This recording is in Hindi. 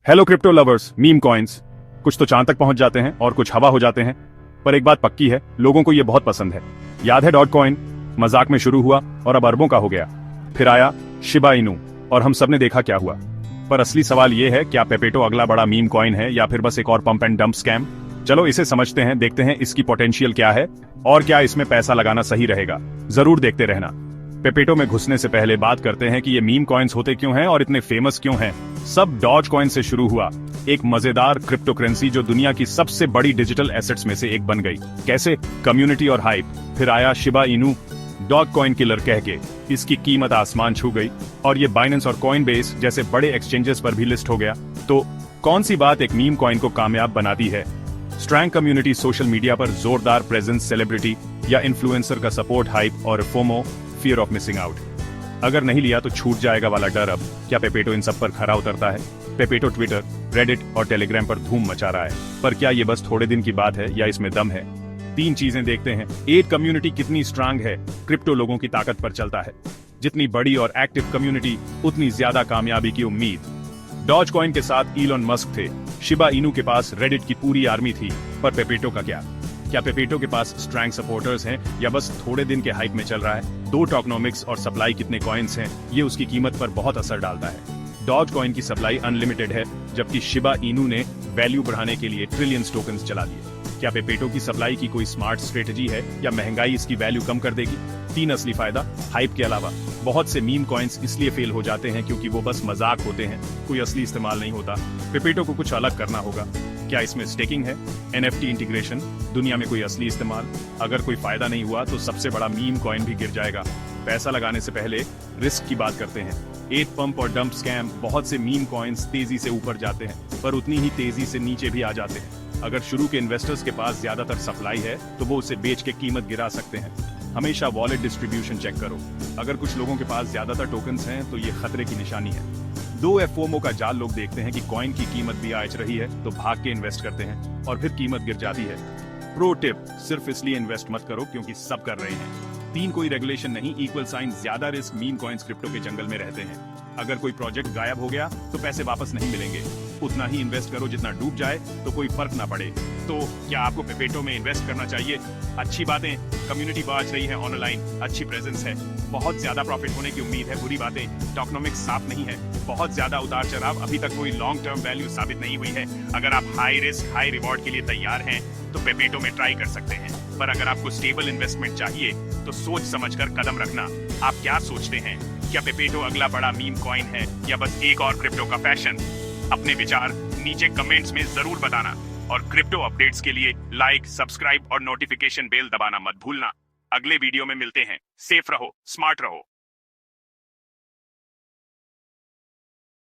Hello crypto lovers, meme coins कुछ तो चांद तक पहुंच जाते हैं और कुछ हवा हो जाते हैं, पर एक बात पक्की है, लोगों को ये बहुत पसंद है। याद है डॉट कॉइन मजाक में शुरू हुआ और अब अरबों का हो गया। फिर आया शिबा इनू और हम सब ने देखा क्या हुआ। पर असली सवाल ये है, क्या पेपेटो अगला बड़ा मीम कॉइन है या फिर बस एक और पंप एंड डंप स्कैम? चलो इसे समझते हैं, देखते हैं इसकी पोटेंशियल क्या है और क्या इसमें पैसा लगाना सही रहेगा। जरूर देखते रहना। पेपेटो में घुसने से पहले बात करते हैं कि ये मीम कॉइन्स होते क्यों हैं और इतने फेमस क्यों हैं। सब डॉज कॉइन से शुरू हुआ, एक मजेदार क्रिप्टो करेंसी जो दुनिया की सबसे बड़ी डिजिटल एसेट्स में से एक बन गई। कैसे? कम्युनिटी और हाइप। फिर आया Shiba Inu, dog coin killer कह के इसकी कीमत आसमान छू गई और ये बाइनेंस और कॉइनबेस जैसे बड़े एक्सचेंजेस पर भी लिस्ट हो गया। तो कौन सी बात एक मीम कॉइन को कामयाब बनाती है? स्ट्रॉन्ग कम्युनिटी, सोशल मीडिया पर जोरदार प्रेजेंस, सेलिब्रिटी या इन्फ्लुएंसर का सपोर्ट, हाइप और FOMO, fear of missing out. अगर नहीं लिया तो छूट जाएगा वाला डर। अब क्या पेपेटो इन सब पर खरा उतरता है? पेपेटो ट्विटर, रेडिट और टेलीग्राम पर धूम मचा रहा है, पर क्या ये बस थोड़े दिन की बात है या इसमें दम है? तीन चीजें देखते हैं। एक, कम्युनिटी कितनी स्ट्रांग है। क्रिप्टो लोगों की ताकत पर चलता है। जितनी बड़ी और एक्टिव कम्युनिटी उतनी ज्यादा कामयाबी की उम्मीद। डॉज कॉइन के साथ इलॉन मस्क थे, शिबा इनू के पास रेडिट की पूरी आर्मी थी, पर पेपेटो का क्या पेपेटो के पास स्ट्रॉन्ग सपोर्टर्स हैं या बस थोड़े दिन के हाइप में चल रहा है? दो, टोकनोमिक्स और सप्लाई कितने कॉइन्स हैं, ये उसकी कीमत पर बहुत असर डालता है। डॉज कॉइन की सप्लाई अनलिमिटेड है, जबकि शिबा इनू ने वैल्यू बढ़ाने के लिए ट्रिलियंस टोकन्स चला दिए। क्या पेपेटो की सप्लाई की कोई स्मार्ट स्ट्रेटजी है या महंगाई इसकी वैल्यू कम कर देगी? तीन, असली फायदा। हाइप के अलावा बहुत से मीम कॉइन्स इसलिए फेल हो जाते हैं क्योंकि वो बस मजाक होते हैं, कोई असली इस्तेमाल नहीं होता। पेपेटो को कुछ अलग करना होगा। क्या इसमें स्टेकिंग है, एनएफटी इंटीग्रेशन, दुनिया में कोई असली इस्तेमाल? अगर कोई फायदा नहीं हुआ तो सबसे बड़ा मीम कॉइन भी गिर जाएगा। पैसा लगाने से पहले रिस्क की बात करते हैं। एक, पंप और डंप स्कैम। बहुत से मीम कॉइन्स तेजी से ऊपर जाते हैं, पर उतनी ही तेजी से नीचे भी आ जाते हैं। अगर शुरू के इन्वेस्टर्स के पास ज्यादातर सप्लाई है तो वो उसे बेच के कीमत गिरा सकते हैं। हमेशा वॉलेट डिस्ट्रीब्यूशन चेक करो। अगर कुछ लोगों के पास ज्यादातर टोकन्स हैं तो ये खतरे की निशानी है। दो, एफओमो का जाल। लोग देखते हैं कि कॉइन की कीमत भी आंच रही है तो भाग के इन्वेस्ट करते हैं और फिर कीमत गिर जाती है। प्रो टिप, सिर्फ इसलिए इन्वेस्ट मत करो क्योंकि सब कर रहे हैं। तीन, कोई रेगुलेशन नहीं, इक्वल साइन, ज्यादा रिस्क। मीम कॉइन्स क्रिप्टो के जंगल में रहते हैं। अगर कोई प्रोजेक्ट गायब हो गया तो पैसे वापस नहीं मिलेंगे। उतना ही इन्वेस्ट करो जितना डूब जाए तो कोई फर्क ना पड़े। तो क्या आपको पेपेटो में इन्वेस्ट करना चाहिए? अच्छी बातें, कम्युनिटी बाज रही है ऑनलाइन, अच्छी प्रेजेंस है, बहुत ज्यादा प्रॉफिट होने की उम्मीद है। बुरी बातें, टोकनोमिक्स साफ नहीं है, बहुत ज्यादा उतार चढ़ाव, अभी तक कोई लॉन्ग टर्म वैल्यू साबित नहीं हुई है। अगर आप हाई रिस्क हाई रिवॉर्ड के लिए तैयार हैं तो पेपेटो में ट्राई कर सकते हैं, पर अगर आपको स्टेबल इन्वेस्टमेंट चाहिए तो सोच समझकर कदम रखना। आप क्या सोचते हैं? क्या पेपेटो अगला बड़ा मीम कॉइन है या बस एक और क्रिप्टो का फैशन? अपने विचार नीचे कमेंट्स में जरूर बताना और क्रिप्टो अपडेट्स के लिए लाइक, सब्सक्राइब और नोटिफिकेशन बेल दबाना मत भूलना। अगले वीडियो में मिलते हैं। सेफ रहो, स्मार्ट रहो।